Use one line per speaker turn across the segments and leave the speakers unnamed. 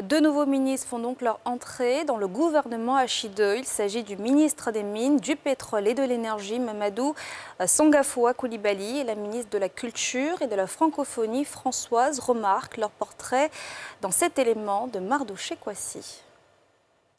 Deux nouveaux ministres font donc leur entrée dans le gouvernement H2. Il s'agit du ministre des Mines, du Pétrole et de l'Énergie, Mamadou Sangafoua Coulibaly, et la ministre de la Culture et de la Francophonie, Françoise Remarque. Leur portrait dans cet élément de Mardouché Kwasi.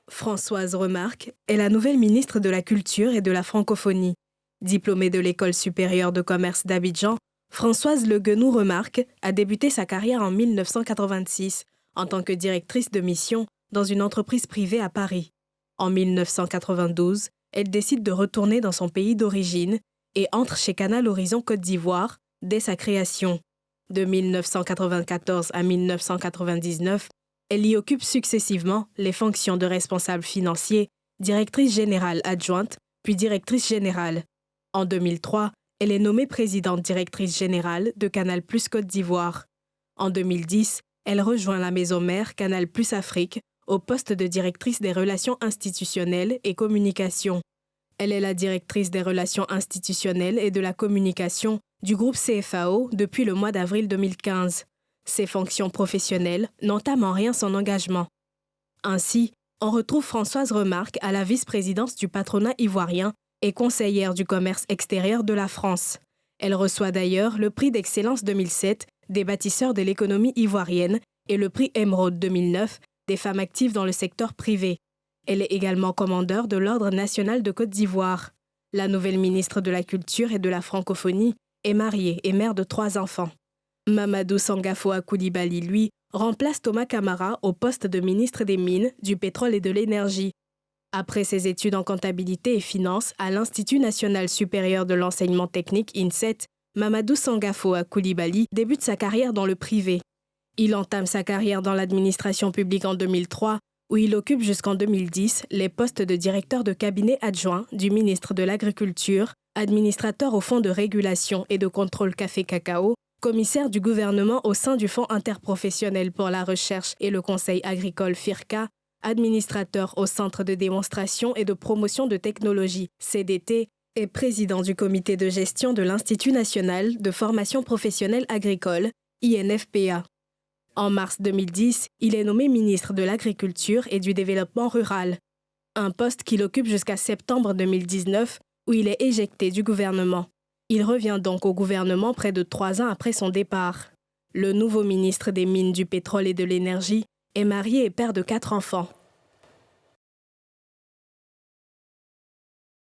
Françoise Remarque est la nouvelle ministre de la Culture et de la Francophonie. Diplômée de l'École supérieure de commerce d'Abidjan, Françoise Le Guenou Remarque a débuté sa carrière en 1986 en tant que directrice de mission dans une entreprise privée à Paris. En 1992, elle décide de retourner dans son pays d'origine et entre chez Canal Horizon Côte d'Ivoire dès sa création. De 1994 à 1999, elle y occupe successivement les fonctions de responsable financier, directrice générale adjointe, puis directrice générale. En 2003, elle est nommée présidente directrice générale de Canal+ Côte d'Ivoire. En 2010, elle rejoint la maison mère Canal+ Afrique au poste de directrice des relations institutionnelles et communication. Elle est la directrice des relations institutionnelles et de la communication du groupe CFAO depuis le mois d'avril 2015. Ses fonctions professionnelles n'entament en rien son engagement. Ainsi, on retrouve Françoise Remarque à la vice-présidence du patronat ivoirien et conseillère du commerce extérieur de la France. Elle reçoit d'ailleurs le prix d'excellence 2007 des bâtisseurs de l'économie ivoirienne et le prix Émeraude 2009 des femmes actives dans le secteur privé. Elle est également commandeur de l'Ordre national de Côte d'Ivoire. La nouvelle ministre de la Culture et de la Francophonie est mariée et mère de 3 enfants. Mamadou Sangafoua Coulibaly, lui, remplace Thomas Camara au poste de ministre des Mines, du Pétrole et de l'Énergie. Après ses études en comptabilité et finance à l'Institut national supérieur de l'enseignement technique INSET, Mamadou Sangafoua Coulibaly débute sa carrière dans le privé. Il entame sa carrière dans l'administration publique en 2003, où il occupe jusqu'en 2010 les postes de directeur de cabinet adjoint du ministre de l'Agriculture, administrateur au Fonds de régulation et de contrôle café-cacao, commissaire du gouvernement au sein du Fonds interprofessionnel pour la recherche et le conseil agricole FIRCA, administrateur au Centre de démonstration et de promotion de technologie CDT et président du comité de gestion de l'Institut national de formation professionnelle agricole INFPA. En mars 2010, il est nommé ministre de l'Agriculture et du Développement rural, un poste qu'il occupe jusqu'à septembre 2019 où il est éjecté du gouvernement. Il revient donc au gouvernement près de 3 ans après son départ. Le nouveau ministre des Mines, du Pétrole et de l'Énergie est marié et père de 4 enfants.